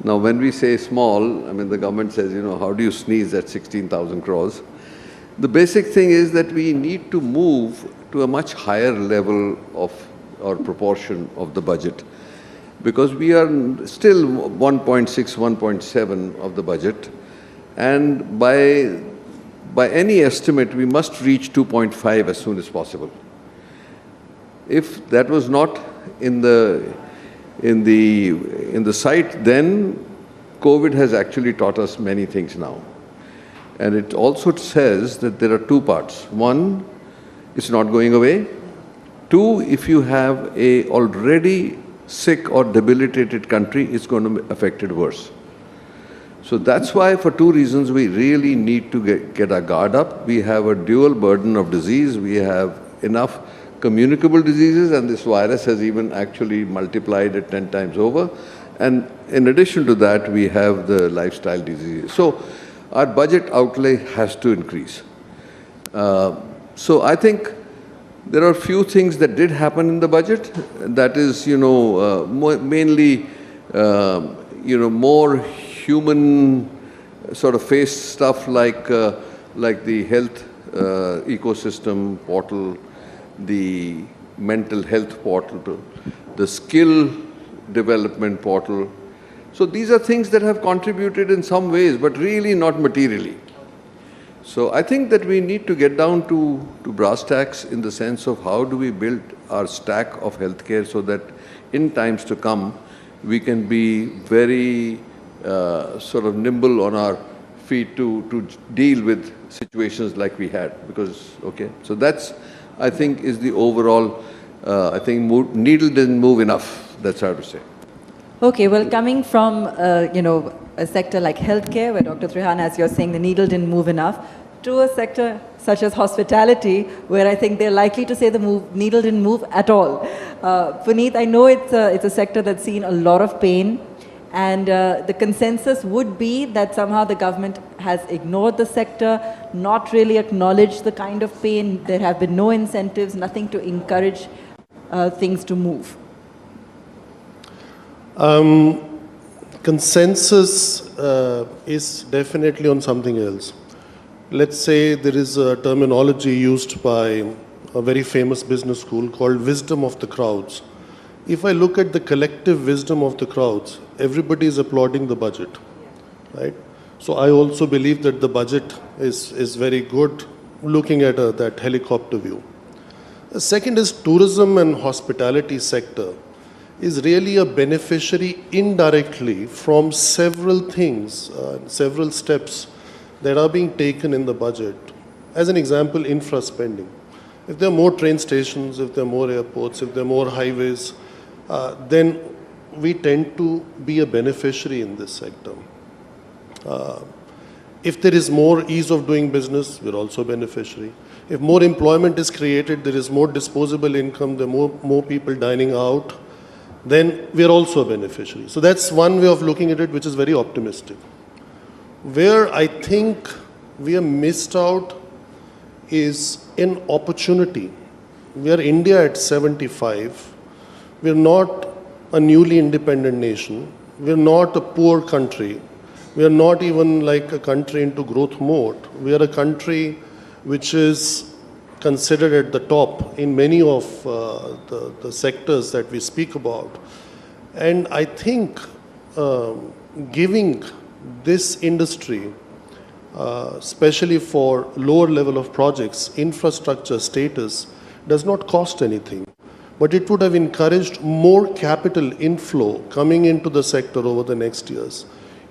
Now, when we say small, I mean, the government says, how do you sneeze at 16,000 crores? The basic thing is that we need to move to a much higher level of or proportion of the budget, because we are still 1.6, 1.7 of the budget, and by any estimate, we must reach 2.5 as soon as possible. If that was not in the sight, then COVID has actually taught us many things now. And it also says that there are two parts. One, it's not going away. Two, if you have a already sick or debilitated country, it's going to be affected worse. So that's why, for two reasons, we really need to get our guard up. We have a dual burden of disease. We have enough communicable diseases, and this virus has even actually multiplied it 10 times over. And in addition to that, we have the lifestyle diseases. So our budget outlay has to increase. So I think there are a few things that did happen in the budget. That is, mainly, more human sort of face stuff like the health ecosystem portal, the mental health portal, the skill development portal. So these are things that have contributed in some ways, but really not materially. So I think that we need to get down to brass tacks in the sense of how do we build our stack of healthcare so that in times to come, we can be very sort of nimble on our feet to deal with situations like we had. So that's, I think, is the overall, I think needle didn't move enough, that's hard to say. Okay, well, coming from, a sector like healthcare, where Dr. Trihan, as you're saying, the needle didn't move enough, to a sector such as hospitality, where I think they're likely to say the needle didn't move at all. Puneet, I know it's a sector that's seen a lot of pain, and the consensus would be that somehow the government has ignored the sector, not really acknowledged the kind of pain. There have been no incentives, nothing to encourage things to move. Consensus is definitely on something else. Let's say there is a terminology used by a very famous business school called wisdom of the crowds. If I look at the collective wisdom of the crowds, everybody is applauding the budget, right? So I also believe that the budget is very good, looking at that helicopter view. The second is tourism and hospitality sector is really a beneficiary indirectly from several things, several steps that are being taken in the budget. As an example, infra spending. If there are more train stations, if there are more airports, if there are more highways, then we tend to be a beneficiary in this sector. If there is more ease of doing business, we're also a beneficiary. If more employment is created, there is more disposable income, there are more people dining out, then we are also a beneficiary. So that's one way of looking at it, which is very optimistic. Where I think we are missed out is in opportunity. We are India at 75. We are not a newly independent nation. We are not a poor country. We are not even like a country into growth mode. We are a country which is considered at the top in many of the sectors that we speak about. And I think giving this industry, especially for lower level of projects, infrastructure status, does not cost anything. But it would have encouraged more capital inflow coming into the sector over the next years.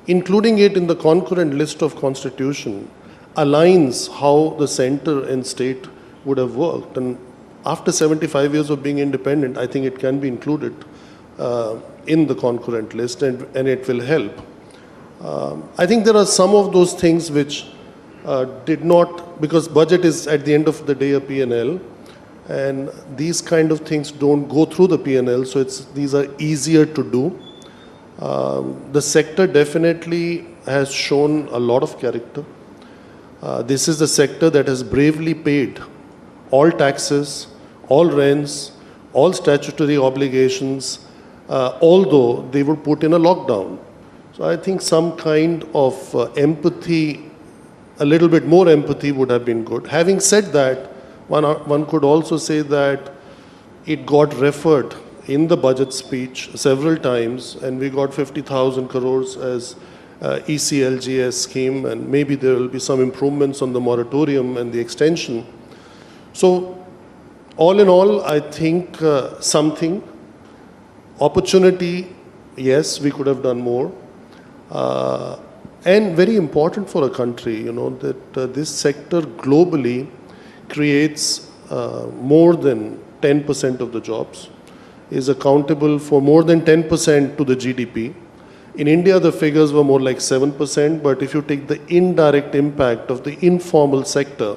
Including it in the concurrent list of constitution aligns how the center and state would have worked. And after 75 years of being independent, I think it can be included in the concurrent list, and it will help. I think there are some of those things which did not, because budget is at the end of the day a P&L, and these kind of things don't go through the P&L, so these are easier to do. The sector definitely has shown a lot of character. This is the sector that has bravely paid all taxes, all rents, all statutory obligations, although they were put in a lockdown. So I think some kind of empathy, a little bit more empathy would have been good. Having said that, one could also say that it got referred in the budget speech several times, and we got 50,000 crores as ECLGS scheme, and maybe there will be some improvements on the moratorium and the extension. So all in all, I think something, opportunity, yes, we could have done more. And very important for a country, that this sector globally creates more than 10% of the jobs, is accountable for more than 10% to the GDP. In India, the figures were more like 7%, but if you take the indirect impact of the informal sector,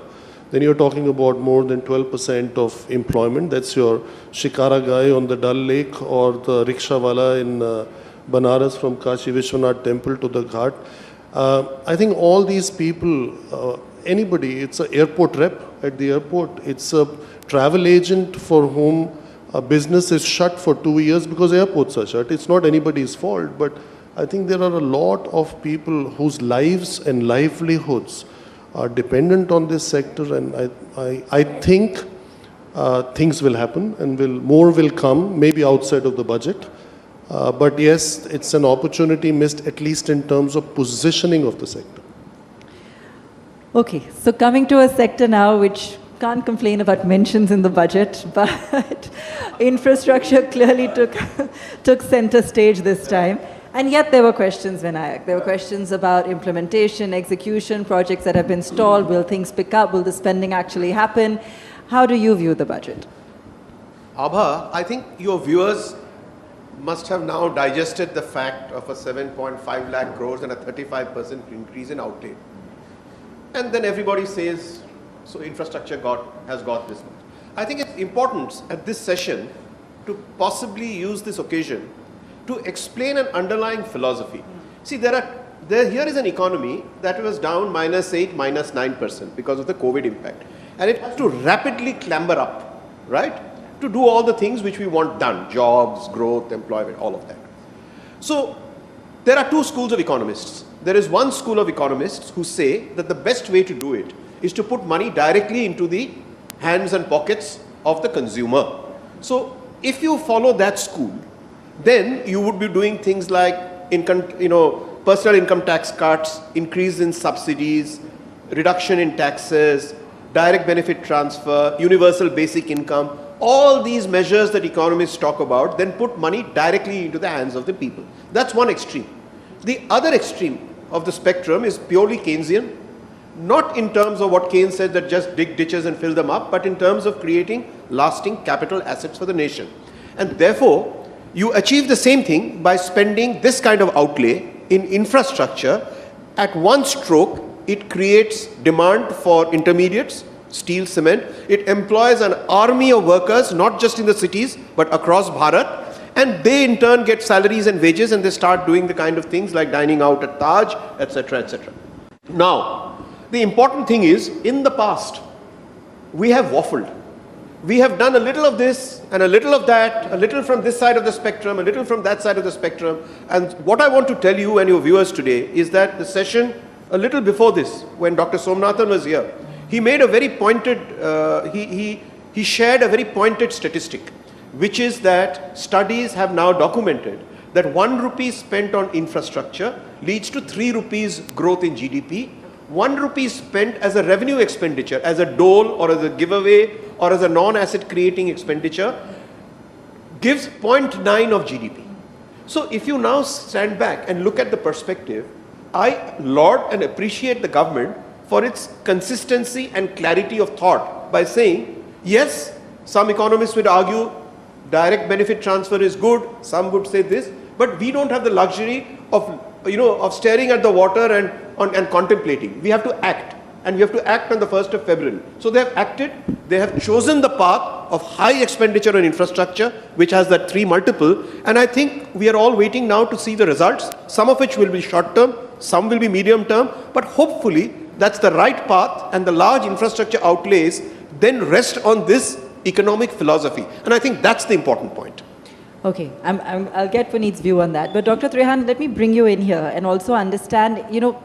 then you're talking about more than 12% of employment. That's your shikara guy on the Dal Lake or the rickshawala in Banaras from Kashi Vishwanath temple to the Ghat. I think all these people, anybody, it's an airport rep at the airport, it's a travel agent for whom a business is shut for 2 years because airports are shut. It's not anybody's fault, but I think there are a lot of people whose lives and livelihoods are dependent on this sector, and I think things will happen and more will come, maybe outside of the budget. But yes, it's an opportunity missed, at least in terms of positioning of the sector. Okay, so coming to a sector now which can't complain about mentions in the budget, but infrastructure clearly took center stage this time. And yet there were questions, Vinayak. There were questions about implementation, execution, projects that have been stalled. Will things pick up? Will the spending actually happen? How do you view the budget? Abha, I think your viewers must have now digested the fact of a 7.5 lakh crores and a 35% increase in outlay. And then everybody says, so infrastructure has got this much. I think it's important at this session to possibly use this occasion to explain an underlying philosophy. See, here is an economy that was down -8, -9% because of the COVID impact. And it has to rapidly clamber up, right? To do all the things which we want done, jobs, growth, employment, all of that. So there are two schools of economists. There is one school of economists who say that the best way to do it is to put money directly into the hands and pockets of the consumer. So if you follow that school, then you would be doing things like personal income tax cuts, increase in subsidies, reduction in taxes, direct benefit transfer, universal basic income, all these measures that economists talk about, then put money directly into the hands of the people. That's one extreme. The other extreme of the spectrum is purely Keynesian, not in terms of what Keynes said that just dig ditches and fill them up, but in terms of creating lasting capital assets for the nation. And therefore, you achieve the same thing by spending this kind of outlay in infrastructure. At one stroke, it creates demand for intermediates, steel, cement. It employs an army of workers, not just in the cities, but across Bharat. And they in turn get salaries and wages, and they start doing the kind of things like dining out at Taj, etc., etc. Now, the important thing is, in the past, we have waffled. We have done a little of this and a little of that, a little from this side of the spectrum, a little from that side of the spectrum. And what I want to tell you and your viewers today is that the session a little before this, when Dr. Somnathan was here, he made a very pointed, he shared a very pointed statistic, which is that studies have now documented that 1 rupee spent on infrastructure leads to 3 rupees growth in GDP. 1 rupee spent as a revenue expenditure, as a dole or as a giveaway or as a non-asset creating expenditure, gives 0.9 of GDP. So if you now stand back and look at the perspective, I laud and appreciate the government for its consistency and clarity of thought by saying, yes, some economists would argue direct benefit transfer is good, some would say this, but we don't have the luxury of staring at the water and contemplating. We have to act, and we have to act on the 1st of February. So they have acted, they have chosen the path of high expenditure on infrastructure, which has that 3 multiple, and I think we are all waiting now to see the results, some of which will be short term, some will be medium term, but hopefully that's the right path, and the large infrastructure outlays then rest on this economic philosophy. And I think that's the important point. Okay, I'll get Puneet's view on that. But Dr. Trehan, let me bring you in here and also understand,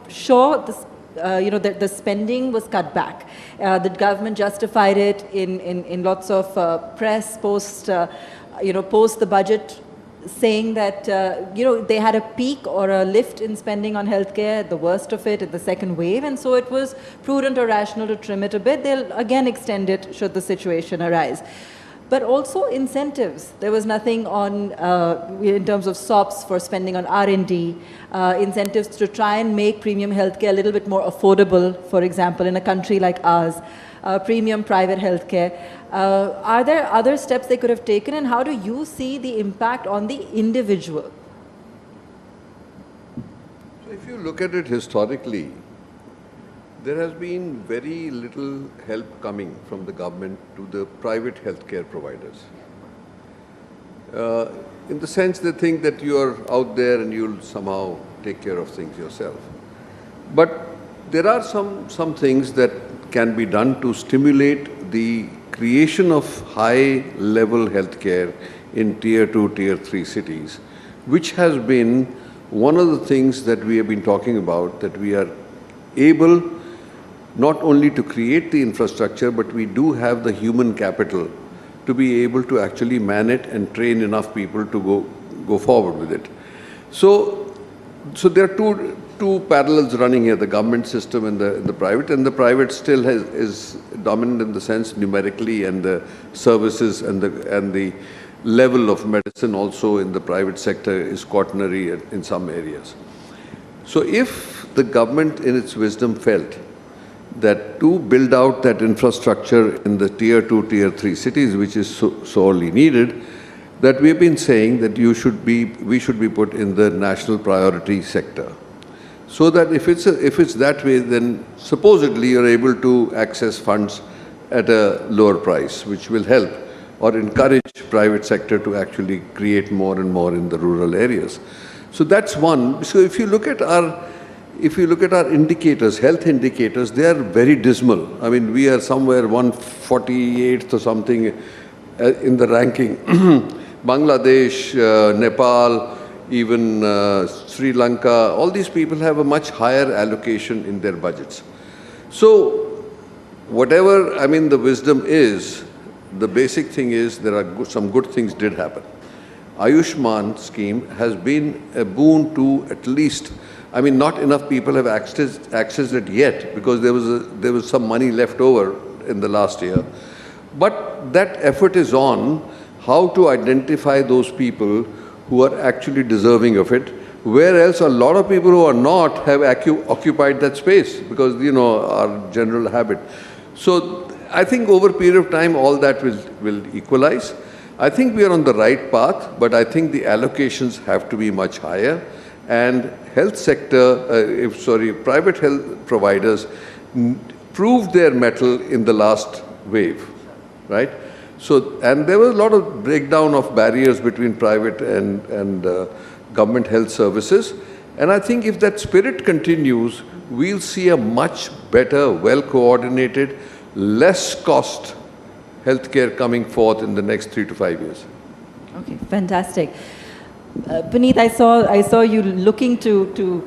sure, this, the spending was cut back. The government justified it in lots of press post the budget, saying that, they had a peak or a lift in spending on healthcare, the worst of it in the second wave, and so it was prudent or rational to trim it a bit. They'll again extend it should the situation arise. But also incentives. There was nothing on, in terms of SOPs for spending on R&D, incentives to try and make premium healthcare a little bit more affordable, for example, in a country like ours, premium private healthcare. Are there other steps they could have taken, and how do you see the impact on the individual? So if you look at it historically, there has been very little help coming from the government to the private healthcare providers. In the sense they think that you are out there and you'll somehow take care of things yourself. But there are some things that can be done to stimulate the creation of high-level healthcare in Tier 2, Tier 3 cities, which has been one of the things that we have been talking about, that we are able not only to create the infrastructure, but we do have the human capital to be able to actually man it and train enough people to go forward with it. So there are two parallels running here, the government system and the private, and the private still is dominant in the sense numerically, and the services and the level of medicine also in the private sector is quaternary in some areas. So if the government in its wisdom felt that to build out that infrastructure in the Tier 2, Tier 3 cities, which is sorely needed, that we have been saying that we should be put in the national priority sector. So that if it's that way, then supposedly you're able to access funds at a lower price, which will help or encourage private sector to actually create more and more in the rural areas. So that's one. So if you look at our indicators, health indicators, they are very dismal. I mean, we are somewhere 148th or something in the ranking. Bangladesh, Nepal, even Sri Lanka, all these people have a much higher allocation in their budgets. So whatever, the wisdom is, the basic thing is there are some good things did happen. Ayushman scheme has been a boon to at least, not enough people have accessed it yet, because there was some money left over in the last year. But that effort is on how to identify those people who are actually deserving of it, whereas a lot of people who are not have occupied that space because, our general habit. So I think over a period of time, all that will equalize. I think we are on the right path, but I think the allocations have to be much higher. And health sector, private health providers proved their mettle in the last wave, right? So, and there was a lot of breakdown of barriers between private and government health services. And I think if that spirit continues, we'll see a much better, well-coordinated, less cost healthcare coming forth in the next 3 to 5 years. Okay, fantastic. Puneet, I saw you looking to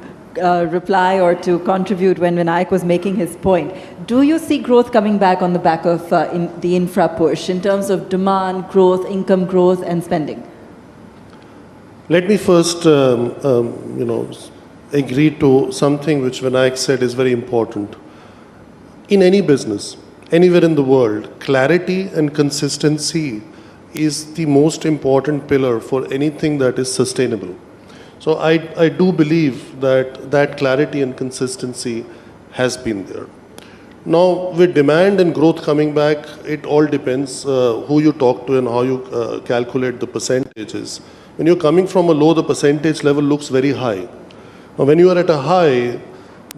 reply or to contribute when Vinayak was making his point. Do you see growth coming back on the back of the infra push in terms of demand, growth, income growth, and spending? Let me first, agree to something which Vinayak said is very important. In any business, anywhere in the world, clarity and consistency is the most important pillar for anything that is sustainable. So I do believe that clarity and consistency has been there. Now, with demand and growth coming back, it all depends who you talk to and how you calculate the percentages. When you're coming from a low, the percentage level looks very high. Now, when you are at a high,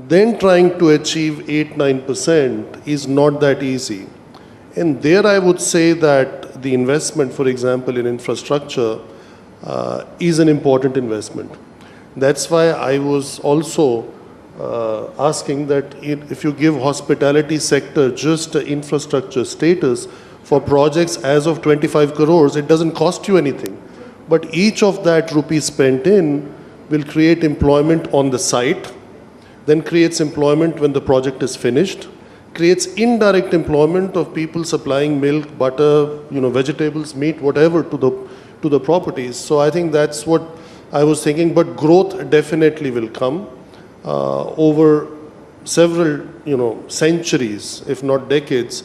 then trying to achieve 8-9% is not that easy. And there I would say that the investment, for example, in infrastructure is an important investment. That's why I was also asking that if you give hospitality sector just infrastructure status for projects as of 25 crores, it doesn't cost you anything. but each of that rupee spent in will create employment on the site, then creates employment when the project is finished, creates indirect employment of people supplying milk, butter, vegetables, meat, whatever to the properties. So I think that's what I was thinking, but growth definitely will come over several, centuries, if not decades.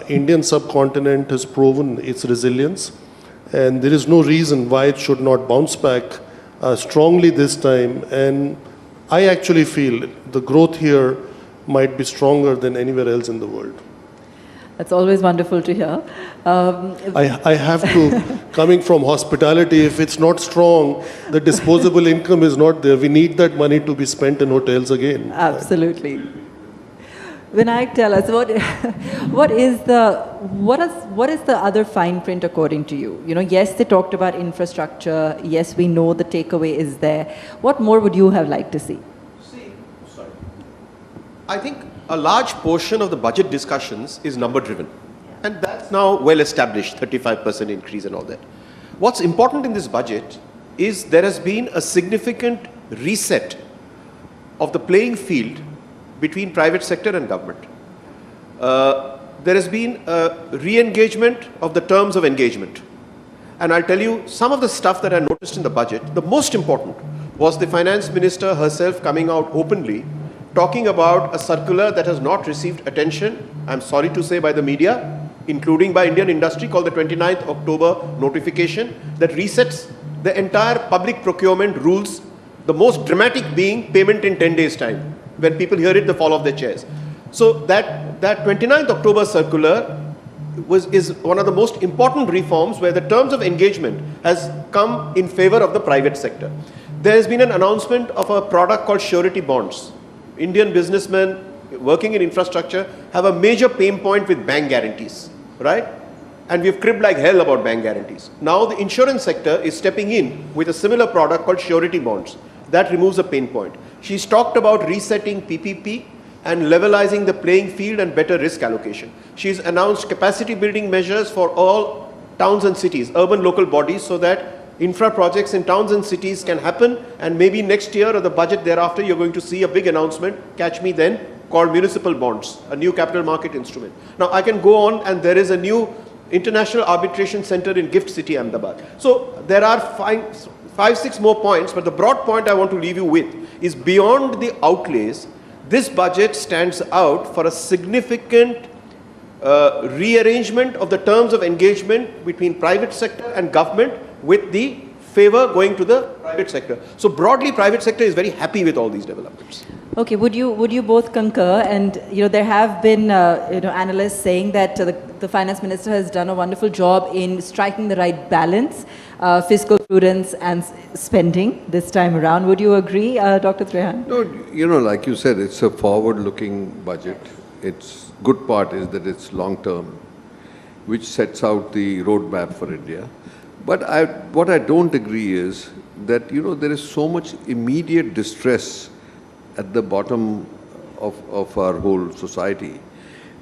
Indian subcontinent has proven its resilience, and there is no reason why it should not bounce back strongly this time. And I actually feel the growth here might be stronger than anywhere else in the world. That's always wonderful to hear. I have to, coming from hospitality, if it's not strong, the disposable income is not there. We need that money to be spent in hotels again. Absolutely. Vinayak, tell us what is the other fine print according to you? Yes, they talked about infrastructure. Yes, we know the takeaway is there. What more would you have liked to see? I think a large portion of the budget discussions is number driven, and that's now well established, 35% increase and all that. What's important in this budget is there has been a significant reset of the playing field between private sector and government. There has been a re-engagement of the terms of engagement. And I'll tell you some of the stuff that I noticed in the budget. The most important was the finance minister herself coming out openly talking about a circular that has not received attention, I'm sorry to say, by the media, including by Indian industry, called the 29th October notification that resets the entire public procurement rules, the most dramatic being payment in 10 days' time. When people hear it, they fall off their chairs. So that 29th October circular is one of the most important reforms where the terms of engagement has come in favor of the private sector. There has been an announcement of a product called surety bonds. Indian businessmen working in infrastructure have a major pain point with bank guarantees, right? And we've cribbed like hell about bank guarantees. Now the insurance sector is stepping in with a similar product called surety bonds. That removes a pain point. She's talked about resetting PPP and levelizing the playing field and better risk allocation. She's announced capacity building measures for all towns and cities, urban local bodies, so that infra projects in towns and cities can happen, and maybe next year or the budget thereafter you're going to see a big announcement, catch me then, called municipal bonds, a new capital market instrument. Now I can go on, and there is a new international arbitration center in Gift City, Ahmedabad. So there are five, six more points, but the broad point I want to leave you with is beyond the outlays, this budget stands out for a significant rearrangement of the terms of engagement between private sector and government, with the favor going to the private sector. So broadly, private sector is very happy with all these developments. Okay, would you both concur? And there have been analysts saying that the finance minister has done a wonderful job in striking the right balance, fiscal prudence and spending this time around. Would you agree, Dr. Trehan? No, like you said, it's a forward-looking budget. Its good part is that it's long-term, which sets out the roadmap for India. But what I don't agree is that, there is so much immediate distress at the bottom of our whole society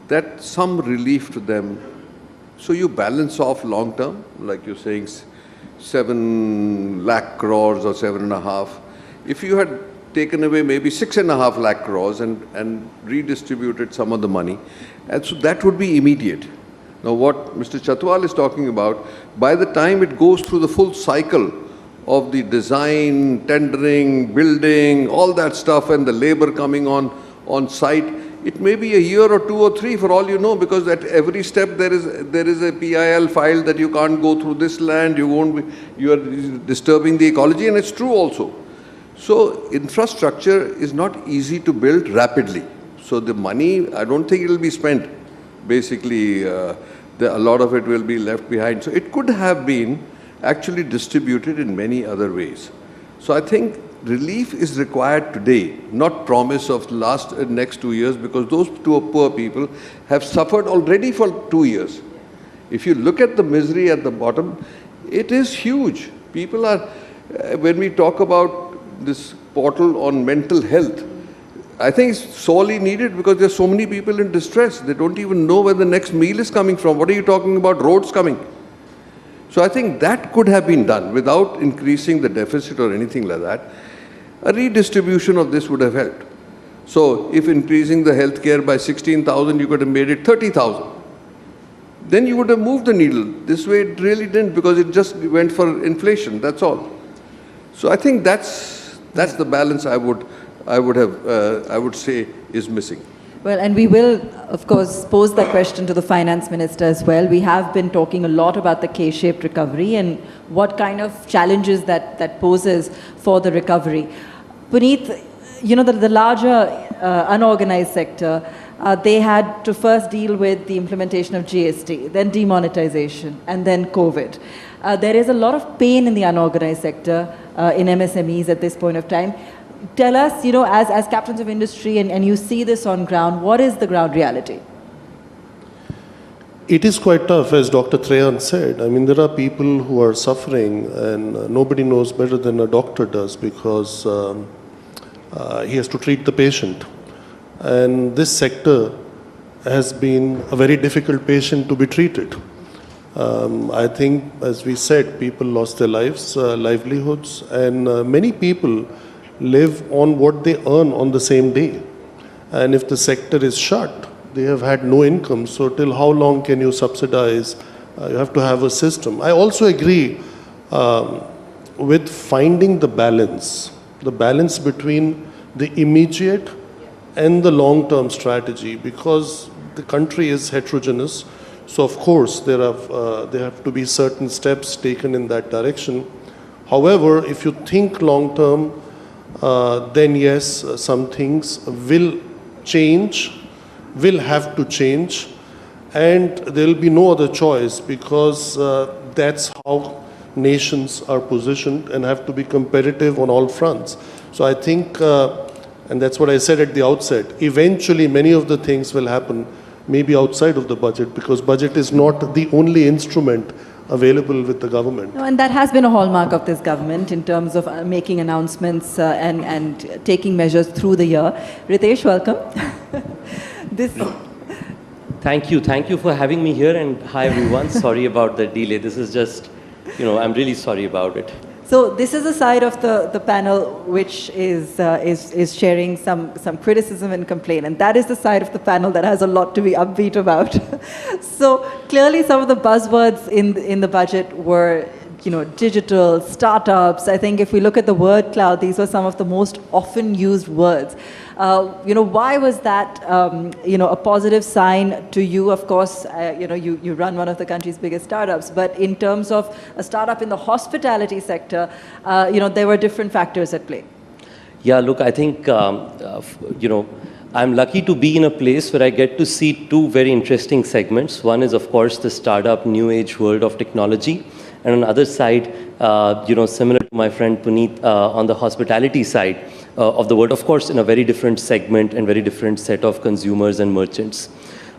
that some relief to them. So you balance off long term, like you're saying, 7 lakh crores or 7.5. If you had taken away maybe 6.5 lakh crores and redistributed some of the money, and so that would be immediate. Now what Mr. Chatwal is talking about, by the time it goes through the full cycle of the design, tendering, building, all that stuff, and the labor coming on site, it may be a year or 2 or 3 for all you know, because at every step there is a PIL file that you can't go through this land, you are disturbing the ecology, and it's true also. So infrastructure is not easy to build rapidly. So the money, I don't think it will be spent. Basically, a lot of it will be left behind. So it could have been actually distributed in many other ways. So I think relief is required today, not promise of next 2 years, because those poor people have suffered already for 2 years. If you look at the misery at the bottom, it is huge. People are, when we talk about this portal on mental health, I think it's sorely needed because there's so many people in distress. They don't even know where the next meal is coming from. What are you talking about roads coming? So I think that could have been done without increasing the deficit or anything like that. A redistribution of this would have helped. So if increasing the healthcare by 16,000, you could have made it 30,000. Then you would have moved the needle. This way it really didn't, because it just went for inflation, that's all. So I think that's the balance I would say is missing. Well, and we will, of course, pose that question to the finance minister as well. We have been talking a lot about the K-shaped recovery and what kind of challenges that poses for the recovery. Puneet, you know, the larger unorganized sector, they had to first deal with the implementation of GST, then demonetization, and then COVID. There is a lot of pain in the unorganized sector, in MSMEs at this point of time. Tell us, you know, as captains of industry and you see this on ground, what is the ground reality? It is quite tough, as Dr. Trehan said. I mean, there are people who are suffering, and nobody knows better than a doctor does, because he has to treat the patient. And this sector has been a very difficult patient to be treated. I think, as we said, people lost their lives, livelihoods, and many people live on what they earn on the same day. And if the sector is shut, they have had no income. So till how long can you subsidize? You have to have a system. I also agree with finding the balance between the immediate and the long-term strategy, because the country is heterogeneous. So of course there have to be certain steps taken in that direction. However, if you think long-term, then yes, some things will change, will have to change, and there will be no other choice, because that's how nations are positioned and have to be competitive on all fronts. So I think, and that's what I said at the outset, eventually many of the things will happen maybe outside of the budget, because budget is not the only instrument available with the government. No, and that has been a hallmark of this government in terms of making announcements and taking measures through the year. Ritesh, welcome. Thank you for having me here, and hi everyone. Sorry about the delay. This is just, you know, I'm really sorry about it. So this is a side of the panel which is sharing some criticism and complaint, and that is the side of the panel that has a lot to be upbeat about. So clearly some of the buzzwords in the budget were, you know, digital, startups. I think if we look at the word cloud, these were some of the most often used words. You know, why was that, you know, a positive sign to you? Of course, you know, you run one of the country's biggest startups, but in terms of a startup in the hospitality sector, you know, there were different factors at play. Yeah, look, I think, you know, I'm lucky to be in a place where I get to see two very interesting segments. One is, of course, the startup new age world of technology. And on the other side, you know, similar to my friend Puneet, on the hospitality side of the world, of course, in a very different segment and very different set of consumers and merchants.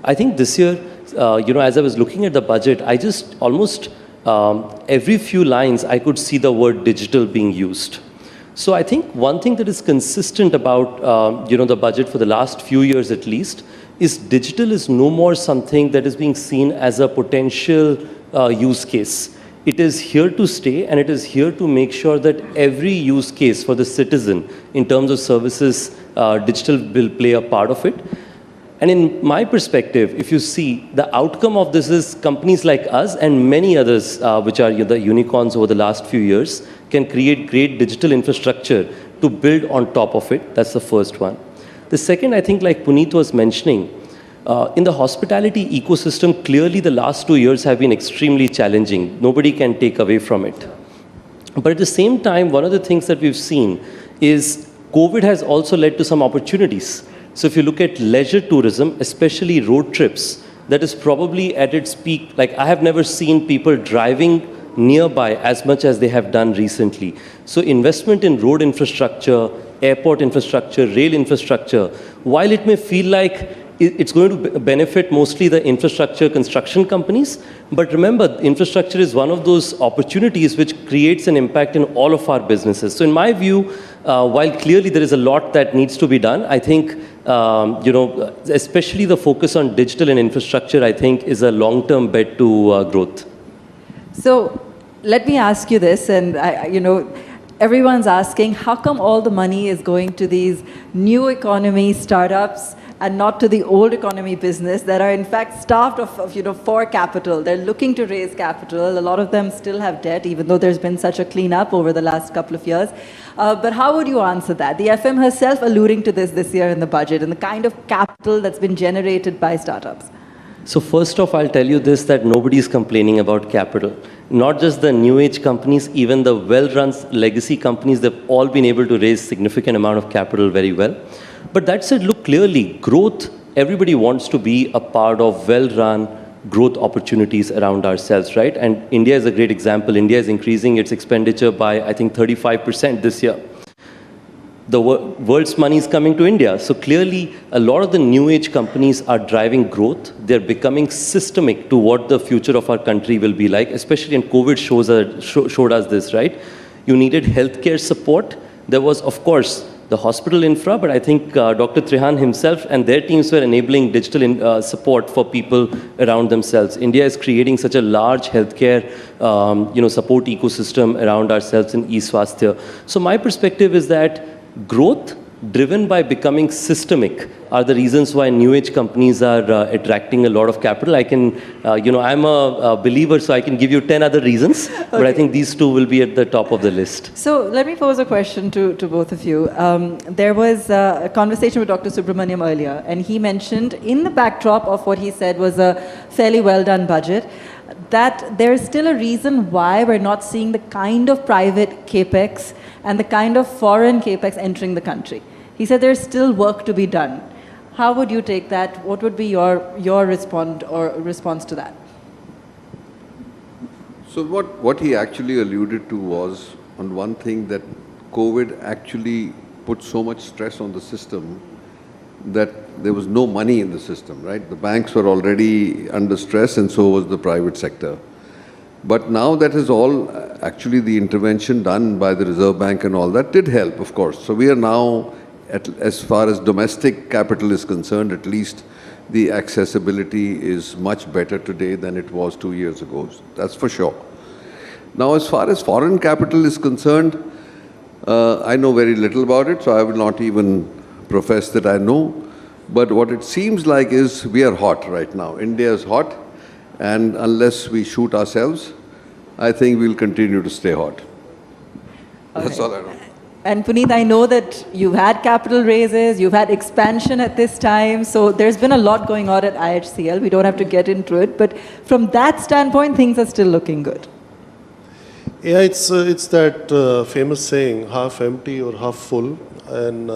I think this year, you know, as I was looking at the budget, I just almost every few lines, I could see the word digital being used. So I think one thing that is consistent about, you know, the budget for the last few years at least, is digital is no more something that is being seen as a potential use case. It is here to stay, and it is here to make sure that every use case for the citizen in terms of services, digital will play a part of it. And in my perspective, if you see, the outcome of this is companies like us and many others, which are the unicorns over the last few years, can create great digital infrastructure to build on top of it. That's the first one. The second, I think, like Puneet was mentioning, in the hospitality ecosystem, clearly the last 2 years have been extremely challenging. Nobody can take away from it. But at the same time, one of the things that we've seen is COVID has also led to some opportunities. So if you look at leisure tourism, especially road trips, that is probably at its peak. Like, I have never seen people driving nearby as much as they have done recently. So investment in road infrastructure, airport infrastructure, rail infrastructure, while it may feel like it's going to benefit mostly the infrastructure construction companies, but remember, infrastructure is one of those opportunities which creates an impact in all of our businesses. So in my view, while clearly there is a lot that needs to be done, I think, you know, especially the focus on digital and infrastructure, I think, is a long-term bet to growth. So let me ask you this, and everyone's asking, how come all the money is going to these new economy startups and not to the old economy business that are in fact starved of for capital? They're looking to raise capital. A lot of them still have debt, even though there's been such a cleanup over the last couple of years. But how would you answer that? The FM herself alluding to this year in the budget and the kind of capital that's been generated by startups. So first off, I'll tell you this, that nobody's complaining about capital. Not just the new age companies, even the well-run legacy companies, they've all been able to raise significant amount of capital very well. But that said, look clearly, growth, everybody wants to be a part of well-run growth opportunities around ourselves, right? And India is a great example. India is increasing its expenditure by, I think, 35% this year. The world's money is coming to India. So clearly, a lot of the new age companies are driving growth. They're becoming systemic to what the future of our country will be like, especially in COVID showed us this, right? You needed healthcare support. There was, of course, the hospital infra, but I think Dr. Trihan himself and their teams were enabling digital support for people around themselves. India is creating such a large healthcare support ecosystem around ourselves in eSwasthya. So my perspective is that growth driven by becoming systemic are the reasons why new age companies are attracting a lot of capital. I can, I'm a believer, so I can give you 10 other reasons, but I think these two will be at the top of the list. So let me pose a question to both of you. There was a conversation with Dr. Subramaniam earlier, and he mentioned in the backdrop of what he said was a fairly well done budget, that there's still a reason why we're not seeing the kind of private capex and the kind of foreign capex entering the country. He said there's still work to be done. How would you take that? What would be your response to that? So what he actually alluded to was on one thing, that COVID actually put so much stress on the system that there was no money in the system, right? The banks were already under stress and so was the private sector. But now that is all, actually the intervention done by the Reserve Bank and all that did help, of course. So we are now, as far as domestic capital is concerned, at least the accessibility is much better today than it was 2 years ago. That's for sure. Now, as far as foreign capital is concerned, I know very little about it, so I will not even profess that I know. But what it seems like is we are hot right now. India is hot. And unless we shoot ourselves, I think we'll continue to stay hot. That's all I know. And Puneet, I know that you've had capital raises, you've had expansion at this time, so there's been a lot going on at IHCL. We don't have to get into it, but from that standpoint, things are still looking good. Yeah, it's that famous saying, half empty or half full. And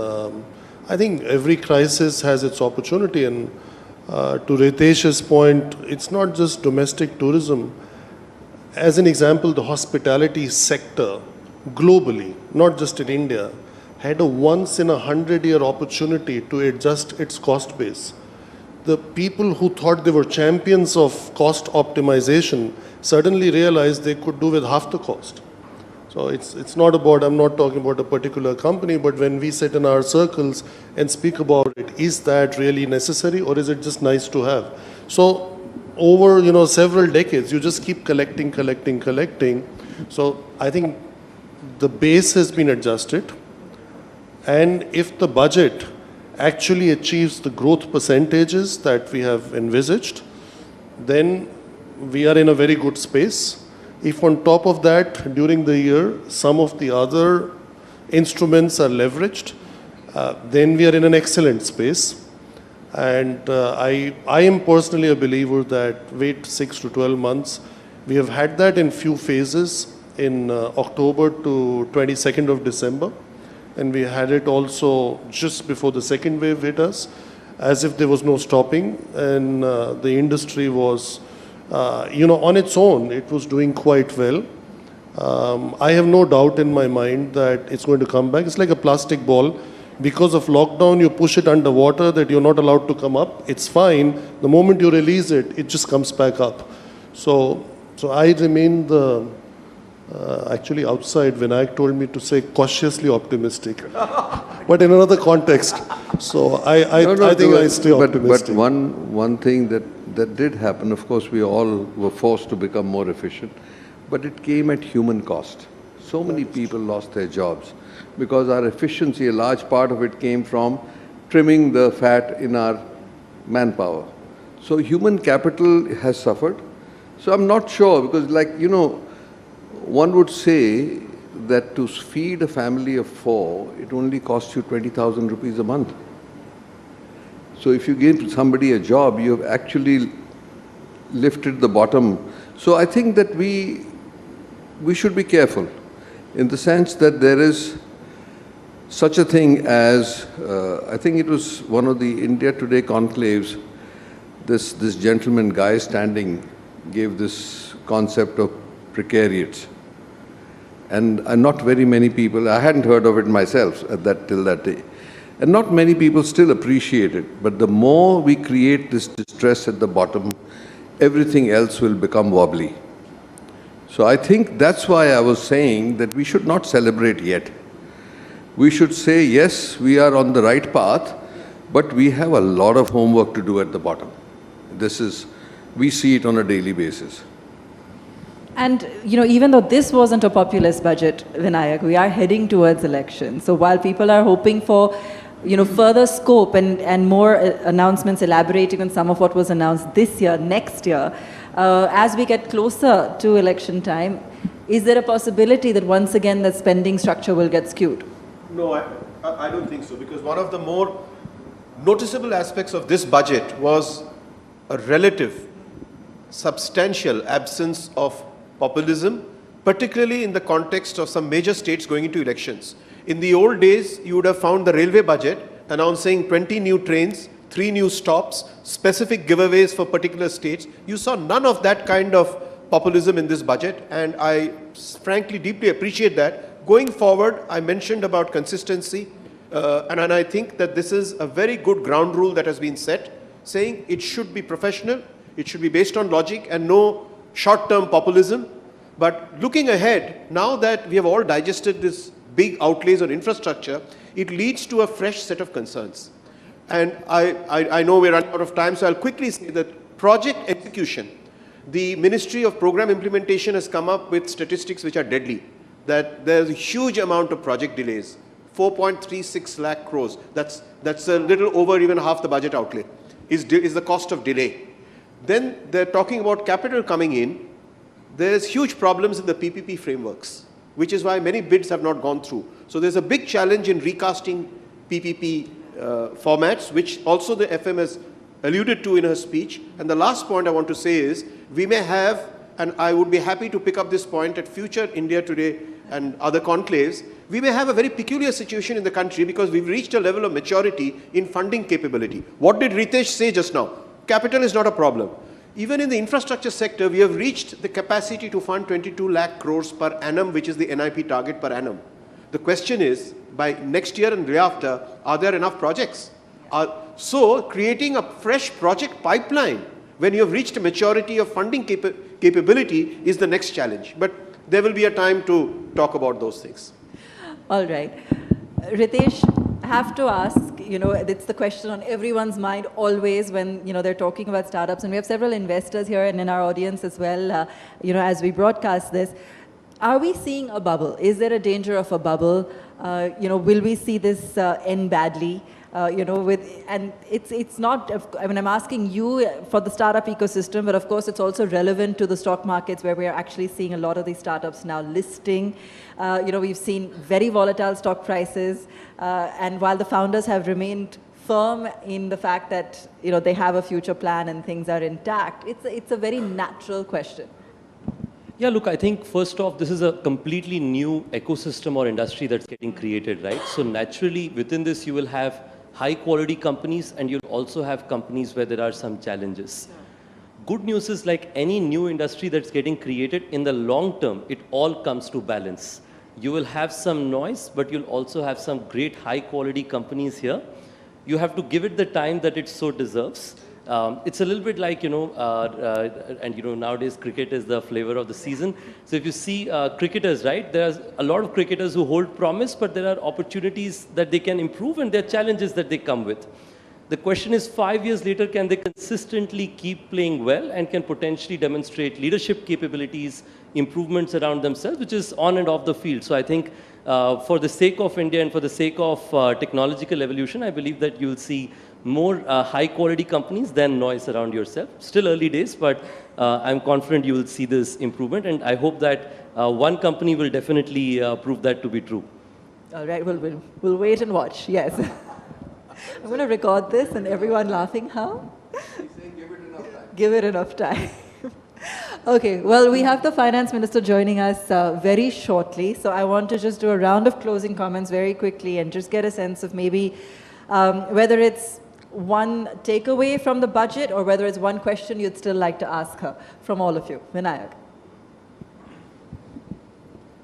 I think every crisis has its opportunity. And to Ritesh's point, it's not just domestic tourism. As an example, the hospitality sector globally, not just in India, had a once-in-a-100-year opportunity to adjust its cost base. The people who thought they were champions of cost optimization suddenly realized they could do with half the cost. So it's not about, I'm not talking about a particular company, but when we sit in our circles and speak about it, is that really necessary or is it just nice to have? So over several decades, you just keep collecting. So I think the base has been adjusted, and if the budget actually achieves the growth percentages that we have envisaged, then we are in a very good space. If on top of that, during the year, some of the other instruments are leveraged, then we are in an excellent space. And I am personally a believer that wait 6 to 12 months. We have had that in few phases in October to 22nd of December. And we had it also just before the second wave hit us, as if there was no stopping. And the industry was on its own, it was doing quite well. I have no doubt in my mind that it's going to come back. It's like a plastic ball. Because of lockdown, you push it underwater that you're not allowed to come up. It's fine. The moment you release it, it just comes back up. So I remain actually outside, Vinayak told me to say cautiously optimistic. But in another context. So I think I stay optimistic. But one thing that did happen, of course, we all were forced to become more efficient. but it came at human cost. So many people lost their jobs because our efficiency, a large part of it came from trimming the fat in our manpower. So human capital has suffered. So I'm not sure because one would say that to feed a family of 4, it only costs you 20,000 rupees a month. So if you give somebody a job, you have actually lifted the bottom. So I think that we should be careful in the sense that there is such a thing as, I think it was one of the India Today conclaves, this gentleman guy standing gave this concept of precariats. And not very many people, I hadn't heard of it myself till that day. And not many people still appreciate it. But the more we create this distress at the bottom, everything else will become wobbly. So I think that's why I was saying that we should not celebrate yet. We should say, yes, we are on the right path, but we have a lot of homework to do at the bottom. We see it on a daily basis. And, even though this wasn't a populist budget, Vinayak, we are heading towards elections. So while people are hoping for, further scope and more announcements elaborating on some of what was announced this year, next year, as we get closer to election time, is there a possibility that once again the spending structure will get skewed? No, I don't think so, because one of the more noticeable aspects of this budget was a relative, substantial absence of populism, particularly in the context of some major states going into elections. In the old days, you would have found the railway budget announcing 20 new trains, 3 new stops, specific giveaways for particular states. You saw none of that kind of populism in this budget, and I frankly deeply appreciate that. Going forward, I mentioned about consistency, and I think that this is a very good ground rule that has been set, saying it should be professional, it should be based on logic and no short-term populism. But looking ahead, now that we have all digested this big outlays on infrastructure, it leads to a fresh set of concerns. And I know we're running out of time, so I'll quickly say that project execution, the Ministry of Program Implementation has come up with statistics which are deadly, that there's a huge amount of project delays, 4.36 lakh crores. That's a little over even half the budget outlay, is the cost of delay. Then they're talking about capital coming in. There's huge problems in the PPP frameworks, which is why many bids have not gone through. So there's a big challenge in recasting PPP formats, which also the FM has alluded to in her speech. And the last point I want to say is, we may have, and I would be happy to pick up this point at future India Today and other conclaves, we may have a very peculiar situation in the country because we've reached a level of maturity in funding capability. What did Ritesh say just now? Capital is not a problem. Even in the infrastructure sector, we have reached the capacity to fund 22 lakh crores per annum, which is the NIP target per annum. The question is, by next year and thereafter, are there enough projects? So creating a fresh project pipeline when you have reached a maturity of funding capability is the next challenge. But there will be a time to talk about those things. All right. Ritesh, I have to ask, it's the question on everyone's mind always when, they're talking about startups. And we have several investors here and in our audience as well, as we broadcast this. Are we seeing a bubble? Is there a danger of a bubble? Will we see this end badly? And it's not, I'm asking you for the startup ecosystem, but of course it's also relevant to the stock markets where we are actually seeing a lot of these startups now listing. We've seen very volatile stock prices, and while the founders have remained firm in the fact that, they have a future plan and things are intact, it's a very natural question. Yeah, look, I think first off, this is a completely new ecosystem or industry that's getting created, right? So naturally, within this, you will have high quality companies and you'll also have companies where there are some challenges. Good news is, like any new industry that's getting created, in the long term, it all comes to balance. You will have some noise, but you'll also have some great high quality companies here. You have to give it the time that it so deserves. It's a little bit like, nowadays cricket is the flavor of the season. So if you see cricketers, right, there's a lot of cricketers who hold promise, but there are opportunities that they can improve and there are challenges that they come with. The question is, 5 years later, can they consistently keep playing well and can potentially demonstrate leadership capabilities, improvements around themselves, which is on and off the field. So I think for the sake of India and for the sake of technological evolution, I believe that you'll see more high quality companies than noise around yourself. Still early days, but I'm confident you will see this improvement, and I hope that one company will definitely prove that to be true. All right, we'll wait and watch, yes. I'm going to record this and everyone laughing, how? He's saying give it enough time. Give it enough time. Okay, well, we have the finance minister joining us very shortly, so I want to just do a round of closing comments very quickly and just get a sense of maybe whether it's one takeaway from the budget or whether it's one question you'd still like to ask her from all of you. Vinayak.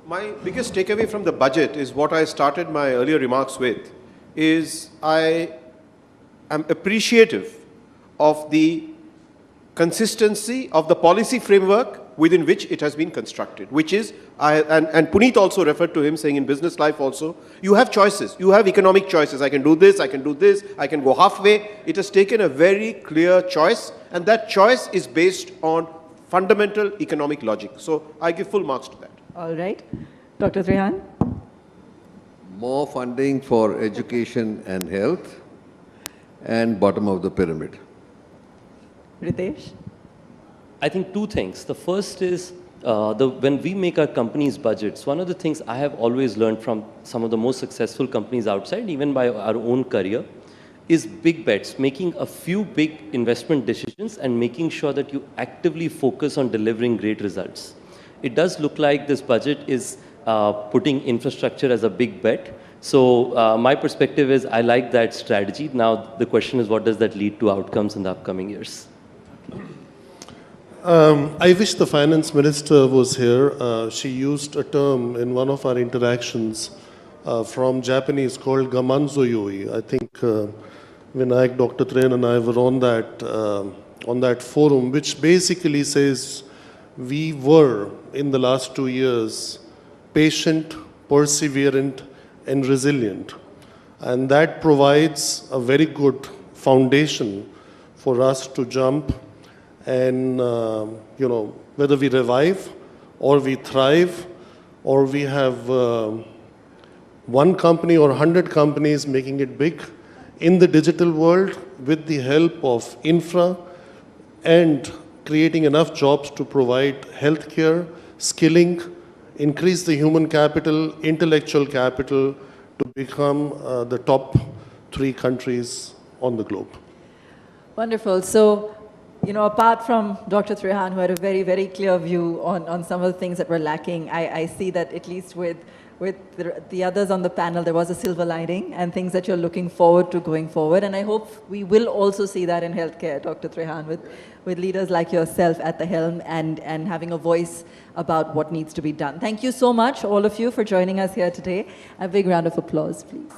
My biggest takeaway from the budget is what I started my earlier remarks with, is I am appreciative of the consistency of the policy framework within which it has been constructed, which is, and Puneet also referred to him saying in business life also, you have choices, you have economic choices. I can do this, I can do this, I can go halfway. It has taken a very clear choice, and that choice is based on fundamental economic logic. So I give full marks to that. All right. Dr. Trehan? More funding for education and health, and bottom of the pyramid. Ritesh? I think two things. The first is when we make our companies' budgets, one of the things I have always learned from some of the most successful companies outside, even by our own career, is big bets, making a few big investment decisions and making sure that you actively focus on delivering great results. It does look like this budget is putting infrastructure as a big bet. So my perspective is I like that strategy. Now the question is, what does that lead to outcomes in the upcoming years? I wish the finance minister was here. She used a term in one of our interactions from Japanese called gamanzoyoi. I think Vinayak, Dr. Train and I were on that forum, which basically says we were, in the last 2 years, patient, perseverant, and resilient. And that provides a very good foundation for us to jump and, whether we revive or we thrive or we have one company or 100 companies making it big in the digital world with the help of infra and creating enough jobs to provide healthcare, skilling, increase the human capital, intellectual capital to become the top 3 countries on the globe. Wonderful. So, apart from Dr. Trehan, who had a very, very clear view on some of the things that were lacking, I see that at least with the others on the panel, there was a silver lining and things that you're looking forward to going forward. And I hope we will also see that in healthcare, Dr. Trehan, with leaders like yourself at the helm and having a voice about what needs to be done. Thank you so much, all of you, for joining us here today. A big round of applause, please.